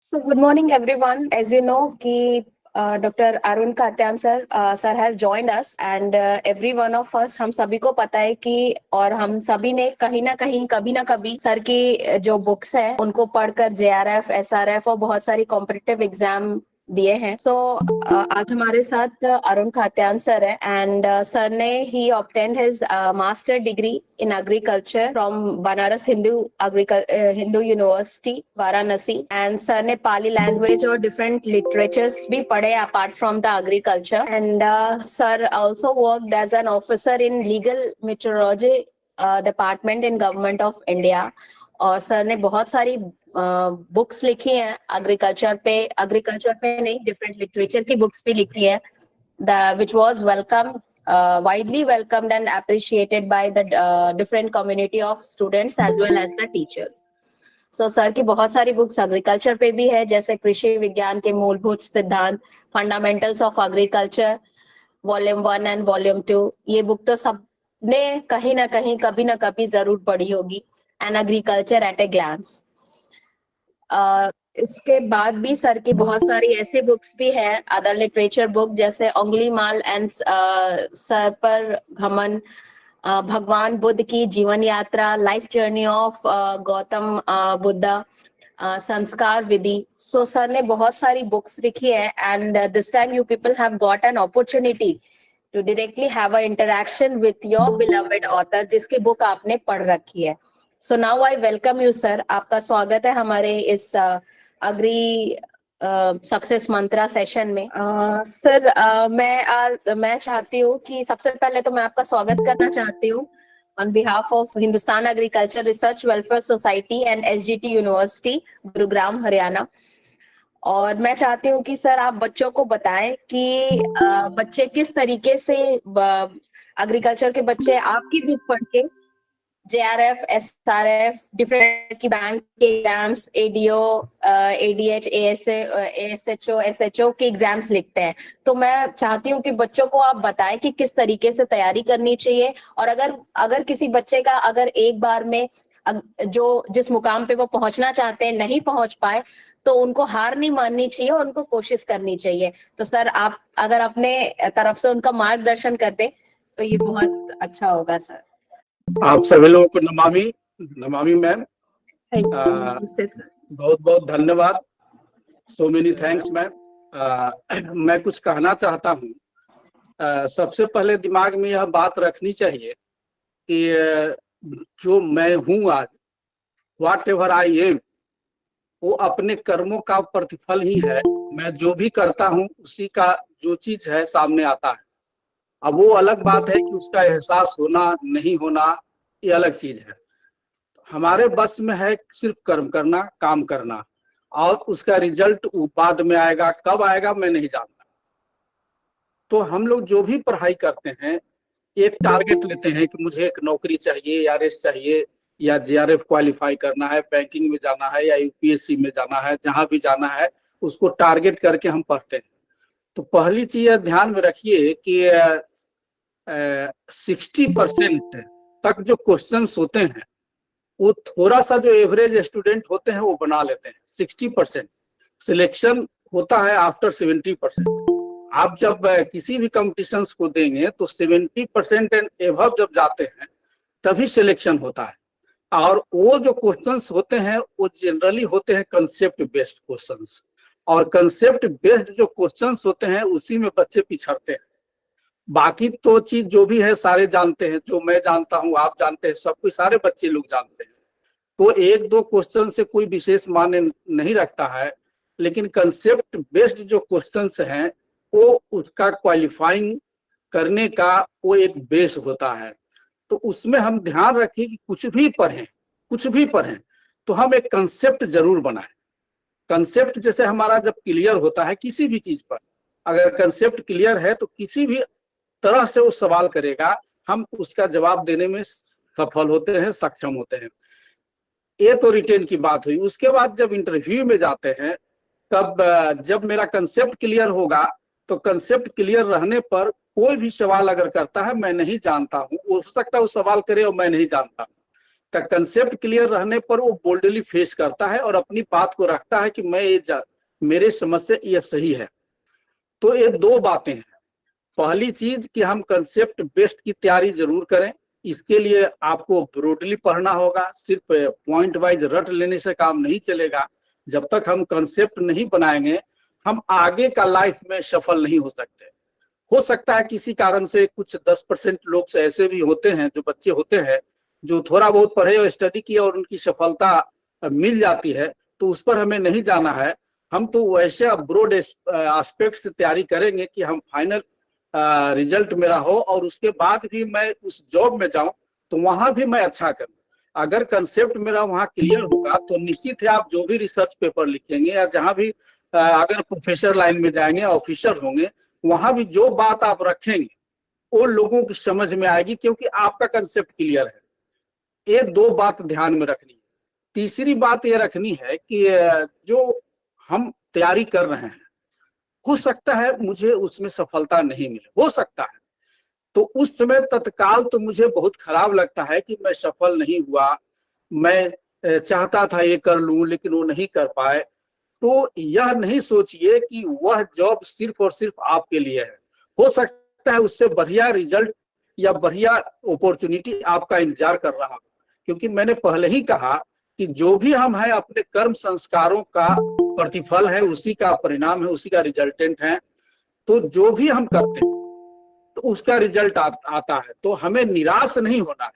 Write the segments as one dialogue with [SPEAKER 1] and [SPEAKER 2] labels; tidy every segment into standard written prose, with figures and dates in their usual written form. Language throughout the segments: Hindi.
[SPEAKER 1] So good morning, everyone. As you know, Dr. Arun Katyan sir has joined us, and every one of us, हम सभी को पता है कि और हम सभी ने कहीं ना कहीं कभी ना कभी सर की जो बुक्स हैं उनको पढ़कर JRF, SRF और बहुत सारी कॉम्पिटिटिव एग्जाम दिए हैं। आज हमारे साथ अरुण खात्यान सर है, एंड सर ने he obtained his master degree in agriculture from Banaras Hindu University Varanasi, and sir ने पाली लैंग्वेज और डिफरेंट लिटरेचर्स भी पढ़े apart from the agriculture, and sir also worked as an officer in legal metrology department in government of India. और सर ने बहुत सारी बुक्स लिखी हैं एग्रीकल्चर पे नहीं, डिफरेंट लिटरेचर की बुक्स भी लिखी है, which was widely welcomed and appreciated by the different community of students as well as the teachers. So sir की बहुत सारी बुक्स एग्रीकल्चर पे भी है, जैसे कृषि विज्ञान के मूलभूत सिद्धांत, fundamentals of agriculture, volume 1 and volume 2। ये बुक तो सबने कहीं ना कहीं कभी ना कभी जरूर पढ़ी होगी, and agriculture at a glance. इसके बाद भी सर की बहुत सारी ऐसी बुक्स भी हैं, अदर लिटरेचर बुक, जैसे उंगली माल एंड सर पर घमन, भगवान बुद्ध की जीवन यात्रा, life journey of Gautam Buddha, संस्कार विधि। सो सर ने बहुत सारी बुक्स लिखी है, and this time you people have got an opportunity to directly have a interaction with your beloved author, जिसकी बुक आपने पढ़ रखी है। So now I welcome you sir, आपका स्वागत है हमारे इस अग्री सक्सेस मंत्रा सेशन में। सर मैं चाहती हूँ कि सबसे पहले तो मैं आपका स्वागत करना चाहती हूँ on behalf of Hindustan agriculture research welfare society and SGT university Gurugram Haryana. और मैं चाहती हूँ कि सर आप बच्चों को बताएं कि बच्चे किस तरीके से, एग्रीकल्चर के बच्चे आपकी बुक पढ़ के JRF, SRF, डिफरेंट की बैंक के exams, ADO, ADH, ASHO, SHO के एग्जाम्स लिखते हैं। तो मैं चाहती हूँ कि बच्चों को आप बताएं कि किस तरीके से तैयारी करनी चाहिए, और अगर किसी बच्चे का अगर एक बार में जिस मुकाम पे वो पहुंचना चाहते हैं नहीं पहुंच पाए, तो उनको हार नहीं माननी चाहिए, उनको कोशिश करनी चाहिए। तो सर आप अगर अपने तरफ से उनका मार्गदर्शन कर दे तो ये बहुत अच्छा होगा सर।
[SPEAKER 2] आप सभी लोगों को नमामि मैम, बहुत बहुत धन्यवाद। So many thanks ma'am. मैं कुछ कहना चाहता हूँ। सबसे पहले दिमाग में यह बात रखनी चाहिए कि जो मैं हूँ आज, व्हाट एवर आई एम, वो अपने कर्मों का प्रतिफल ही है। मैं जो भी करता हूँ उसी का जो चीज है सामने आता है। अब वो अलग बात है कि उसका एहसास होना नहीं होना, ये अलग चीज है। हमारे बस में है सिर्फ कर्म करना, काम करना, और उसका रिजल्ट बाद में आएगा, कब आएगा मैं नहीं जानता। तो हम लोग जो भी पढ़ाई करते हैं, एक टारगेट लेते हैं कि मुझे एक नौकरी चाहिए या रेस चाहिए, या JRF क्वालिफाई करना है, बैंकिंग में जाना है या UPSC में जाना है, जहां भी जाना है उसको टारगेट करके हम पढ़ते हैं। तो पहली चीज ध्यान में रखिए कि 60% तक जो क्वेश्चंस होते हैं वो थोड़ा सा जो एवरेज स्टूडेंट होते हैं वो बना लेते हैं। 60% सिलेक्शन होता है आफ्टर 70%। आप जब किसी भी कॉम्पिटिशन्स को देंगे तो 70% एंड एबव जब जाते हैं तभी सिलेक्शन होता है। और वो जो क्वेश्चंस होते हैं वो जनरली होते हैं कंसेप्ट बेस्ड क्वेश्चंस, और कंसेप्ट बेस्ड जो क्वेश्चंस होते हैं उसी में बच्चे पिछड़ते हैं। बाकी तो चीज जो भी है सारे जानते हैं, जो मैं जानता हूँ आप जानते हैं, सब कुछ सारे बच्चे लोग जानते हैं। तो एक दो क्वेश्चन से कोई विशेष मायने नहीं रखता है, लेकिन कंसेप्ट बेस्ड जो क्वेश्चंस हैं वो उसका क्वालिफाइंग करने का वो एक बेस होता है। तो उसमें हम ध्यान रखें कि कुछ भी पढ़ें तो हम एक कंसेप्ट जरूर बनाएं। कंसेप्ट जैसे हमारा जब क्लियर होता है किसी भी चीज पर, अगर कंसेप्ट क्लियर है तो किसी भी तरह से वो सवाल करेगा, हम उसका जवाब देने में सफल होते हैं, सक्षम होते हैं। ये तो रिटेन की बात हुई। उसके बाद जब इंटरव्यू में जाते हैं तब जब मेरा कंसेप्ट क्लियर होगा तो कंसेप्ट क्लियर रहने पर कोई भी सवाल अगर करता है मैं नहीं जानता हूँ, हो सकता है वो सवाल करे और मैं नहीं जानता, का कंसेप्ट क्लियर रहने पर वो बोल्डली फेस करता है और अपनी बात को रखता है कि मैं मेरे समझ से ये सही है। तो ये दो बातें हैं। पहली चीज कि हम कंसेप्ट बेस्ड की तैयारी जरूर करें। इसके लिए आपको ब्रॉडली पढ़ना होगा, सिर्फ पॉइंट वाइज रट लेने से काम नहीं चलेगा। जब तक हम कंसेप्ट नहीं बनाएंगे हम आगे का लाइफ में सफल नहीं हो सकते। हो सकता है किसी कारण से कुछ 10% लोग से ऐसे भी होते हैं, जो बच्चे होते हैं जो थोड़ा बहुत पढ़े और स्टडी किया और उनकी सफलता मिल जाती है, तो उस पर हमें नहीं जाना है। हम तो वैसे ब्रॉड एस्पेक्ट से तैयारी करेंगे कि हम फाइनल रिजल्ट मेरा हो और उसके बाद भी मैं उस जॉब में जाऊं तो वहां भी मैं अच्छा करूं। अगर कंसेप्ट मेरा वहां क्लियर होगा तो निश्चित है आप जो भी रिसर्च पेपर लिखेंगे या जहां भी अगर प्रोफेसर लाइन में जाएंगे, ऑफिसर होंगे, वहां भी जो बात आप रखेंगे वो लोगों की समझ में आएगी, क्योंकि आपका कंसेप्ट क्लियर है। ये दो बात ध्यान में रखनी है। तीसरी बात ये रखनी है कि जो हम तैयारी कर रहे हैं, हो सकता है मुझे उसमें सफलता नहीं मिले, हो सकता है। तो उस समय तत्काल तो मुझे बहुत खराब लगता है कि मैं सफल नहीं हुआ, मैं चाहता था ये कर लूं लेकिन वो नहीं कर पाए। तो यह नहीं सोचिए कि वह जॉब सिर्फ और सिर्फ आपके लिए है। हो सकता है उससे बढ़िया रिजल्ट या बढ़िया अपॉर्चुनिटी आपका इंतजार कर रहा हो, क्योंकि मैंने पहले ही कहा कि जो भी हम हैं अपने कर्म संस्कारों का प्रतिफल है, उसी का परिणाम है, उसी का रिजल्टेंट है। तो जो भी हम करते हैं तो उसका रिजल्ट आता है। तो हमें निराश नहीं होना है।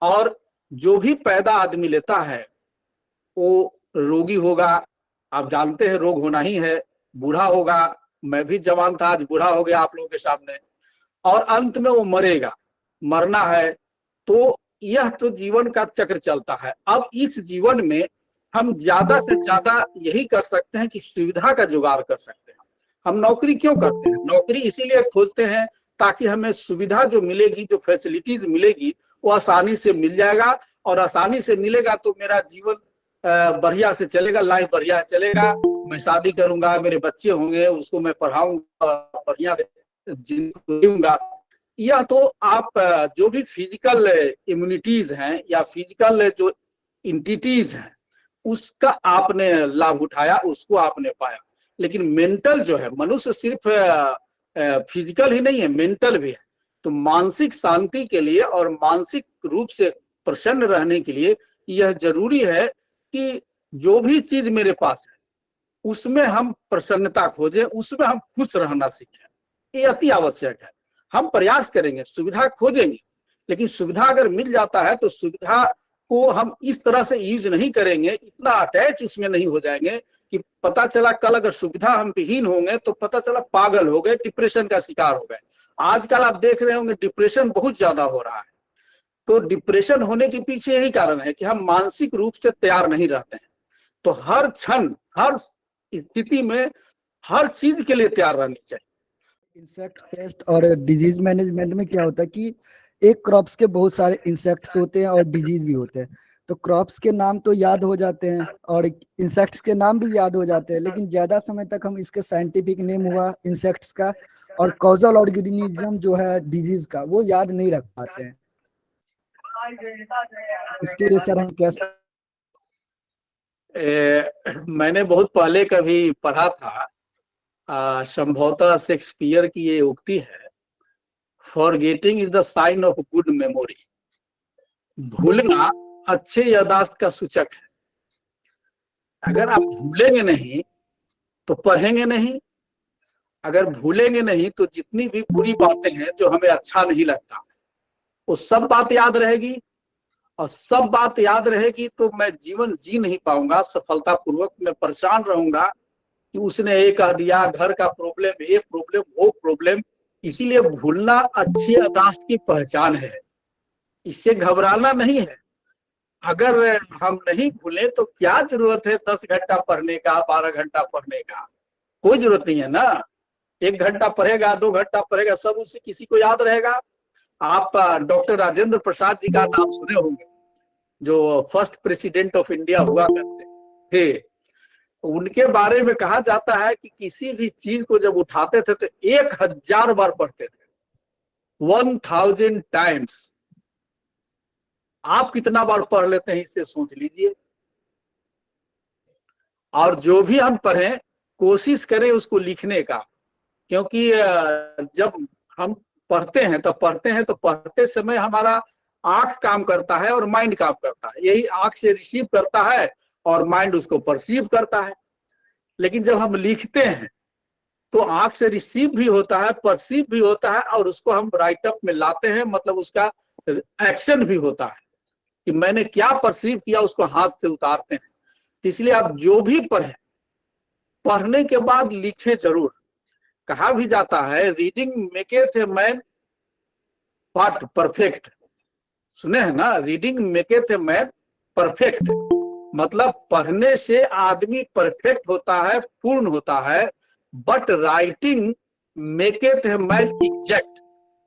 [SPEAKER 2] और जो भी पैदा आदमी लेता है वो रोगी होगा, आप जानते हैं रोग होना ही है, बूढ़ा होगा, मैं भी जवान था आज बूढ़ा हो गया आप लोगों के सामने, और अंत में वो मरेगा, मरना है। तो यह तो जीवन का चक्र चलता है। अब इस जीवन में हम ज्यादा से ज्यादा यही कर सकते हैं कि सुविधा का जुगाड़ कर सकते हैं। हम नौकरी क्यों करते हैं? नौकरी इसीलिए खोजते हैं ताकि हमें सुविधा जो मिलेगी, जो फैसिलिटीज मिलेगी, वो आसानी से मिल जाएगा, और आसानी से मिलेगा तो मेरा जीवन बढ़िया से चलेगा, लाइफ बढ़िया से चलेगा। मैं शादी करूंगा, मेरे बच्चे होंगे, उसको मैं पढ़ाऊंगा, बढ़िया से जीऊंगा। या तो आप जो भी फिजिकल इम्यूनिटीज हैं या फिजिकल जो इंटिटीज हैं उसका आपने लाभ उठाया, उसको आपने पाया। लेकिन मेंटल जो है, मनुष्य सिर्फ फिजिकल ही नहीं है, मेंटल भी है। तो मानसिक शांति के लिए और मानसिक रूप से प्रसन्न रहने के लिए यह जरूरी है कि जो भी चीज मेरे पास है उसमें हम प्रसन्नता खोजें, उसमें हम खुश रहना सीखें। ये अति आवश्यक है। हम प्रयास करेंगे, सुविधा खोजेंगे, लेकिन सुविधा अगर मिल जाता है तो सुविधा को हम इस तरह से यूज नहीं करेंगे, इतना अटैच उसमें नहीं हो जाएंगे कि पता चला कल अगर सुविधा हम विहीन होंगे तो पता चला पागल हो गए, डिप्रेशन का शिकार हो गए। आजकल आप देख रहे होंगे डिप्रेशन बहुत ज्यादा हो रहा है। तो डिप्रेशन होने के पीछे यही कारण है कि हम मानसिक रूप से तैयार नहीं रहते हैं। तो हर क्षण, हर स्थिति में, हर चीज के लिए तैयार रहनी चाहिए।
[SPEAKER 3] इंसेक्ट पेस्ट और डिजीज मैनेजमेंट में क्या होता है कि एक क्रॉप्स के बहुत सारे इंसेक्ट्स होते हैं और डिजीज भी होते हैं। तो क्रॉप्स के नाम तो याद हो जाते हैं और इंसेक्ट्स के नाम भी याद हो जाते हैं, लेकिन ज्यादा समय तक हम इसके साइंटिफिक नेम हुआ इंसेक्ट्स का और कॉजल ऑर्गेनिज्म जो है डिजीज का, वो याद नहीं रख पाते हैं। इसके लिए सर हम कैसे?
[SPEAKER 2] मैंने बहुत पहले कभी पढ़ा था, संभवतः शेक्सपियर की ये उक्ति है, forgetting is the sign of good memory. भूलना अच्छे याददाश्त का सूचक है। अगर आप भूलेंगे नहीं तो पढ़ेंगे नहीं, अगर भूलेंगे नहीं तो जितनी भी बुरी बातें हैं जो हमें अच्छा नहीं लगता वो सब बात याद रहेगी, और सब बात याद रहेगी तो मैं जीवन जी नहीं पाऊंगा सफलता पूर्वक। मैं परेशान रहूंगा कि उसने ये कह दिया, घर का प्रॉब्लम, ये प्रॉब्लम, वो प्रॉब्लम। इसीलिए भूलना अच्छी याददाश्त की पहचान है, इससे घबराना नहीं है। अगर हम नहीं भूले तो क्या जरूरत है 10 घंटा पढ़ने का, 12 घंटा पढ़ने का? कोई जरूरत नहीं है ना। 1 घंटा पढ़ेगा, 2 घंटा पढ़ेगा, सब उसे किसी को याद रहेगा। आप डॉक्टर राजेंद्र प्रसाद जी का नाम सुने होंगे, जो फर्स्ट प्रेसिडेंट ऑफ इंडिया हुआ करते थे। उनके बारे में कहा जाता है कि किसी भी चीज को जब उठाते थे तो 1000 बार पढ़ते थे, 1000 टाइम्स। आप कितना बार पढ़ लेते हैं इससे सोच लीजिए। और जो भी हम पढ़ें कोशिश करें उसको लिखने का, क्योंकि जब हम पढ़ते हैं तो पढ़ते समय हमारा आंख काम करता है और माइंड काम करता है। यही आंख से रिसीव करता है और माइंड उसको परसीव करता है। लेकिन जब हम लिखते हैं तो आंख से रिसीव भी होता है, परसीव भी होता है, और उसको हम राइट अप में लाते हैं, मतलब उसका एक्शन भी होता है कि मैंने क्या परसीव किया, उसको हाथ से उतारते हैं। इसलिए आप जो भी पढ़ें, पढ़ने के बाद लिखें जरूर। कहा भी जाता है reading maketh a man what perfect. सुने हैं ना, reading maketh a man perfect, मतलब पढ़ने से आदमी परफेक्ट होता है, पूर्ण होता है। But writing maketh a man exact,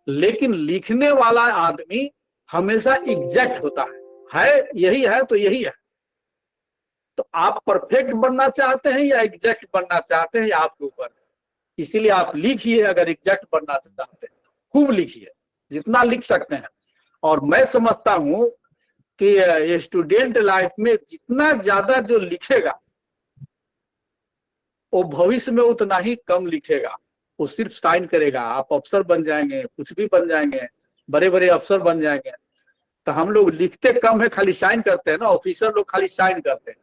[SPEAKER 2] लेकिन लिखने वाला आदमी हमेशा एग्जैक्ट होता है यही है तो यही है। तो आप परफेक्ट बनना चाहते हैं या एग्जैक्ट बनना चाहते हैं, आपके ऊपर। इसीलिए आप लिखिए, अगर एग्जैक्ट बनना चाहते हैं खूब लिखिए, जितना लिख सकते हैं। और मैं समझता हूं कि स्टूडेंट लाइफ में जितना ज्यादा जो लिखेगा वो भविष्य में उतना ही कम लिखेगा। वो सिर्फ साइन करेगा, आप अफसर बन जाएंगे, कुछ भी बन जाएंगे, बड़े बड़े अफसर बन जाएंगे। तो हम लोग लिखते कम है, खाली साइन करते हैं ना। ऑफिसर लोग खाली साइन करते हैं,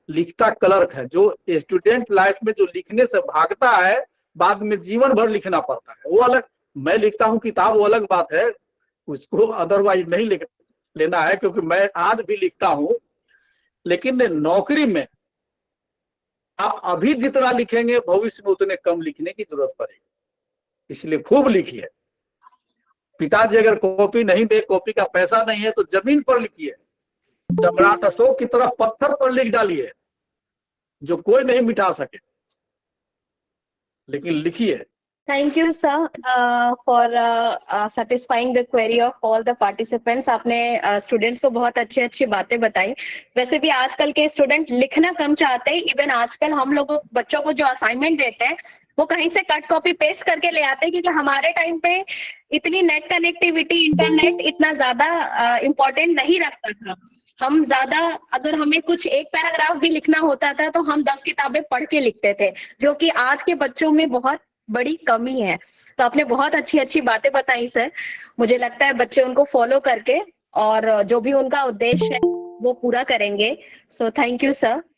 [SPEAKER 2] लिखता क्लर्क है। जो स्टूडेंट लाइफ में जो लिखने से भागता है, बाद में जीवन भर लिखना पड़ता है, वो अलग। मैं लिखता हूँ किताब, वो अलग बात है, उसको अदरवाइज नहीं लिख लेना है, क्योंकि मैं आज भी लिखता हूँ। लेकिन नौकरी में आप अभी जितना लिखेंगे भविष्य में उतने कम लिखने की जरूरत पड़ेगी। इसलिए खूब लिखिए। पिताजी अगर कॉपी नहीं दे, कॉपी का पैसा नहीं है, तो जमीन पर लिखिए, सम्राट अशोक की तरह पत्थर पर लिख डालिए, जो कोई नहीं मिटा सके, लेकिन लिखिए।
[SPEAKER 1] Thank you, sir, for satisfying the query of all the participants. आपने स्टूडेंट्स को बहुत अच्छी अच्छी बातें बताई। वैसे भी आजकल के स्टूडेंट लिखना कम चाहते हैं। इवन आजकल हम लोग बच्चों को जो असाइनमेंट देते हैं वो कहीं से कट कॉपी पेस्ट करके ले आते हैं, क्योंकि हमारे टाइम पे इतनी नेट कनेक्टिविटी, इंटरनेट इतना ज्यादा इम्पोर्टेंट नहीं रखता था। हम ज्यादा, अगर हमें कुछ एक पैराग्राफ भी लिखना होता था तो हम 10 किताबें पढ़ के लिखते थे, जो कि आज के बच्चों में बहुत बड़ी कमी है। तो आपने बहुत अच्छी अच्छी बातें बताई सर। मुझे लगता है बच्चे उनको फॉलो करके और जो भी उनका उद्देश्य है वो पूरा करेंगे। So thank you sir.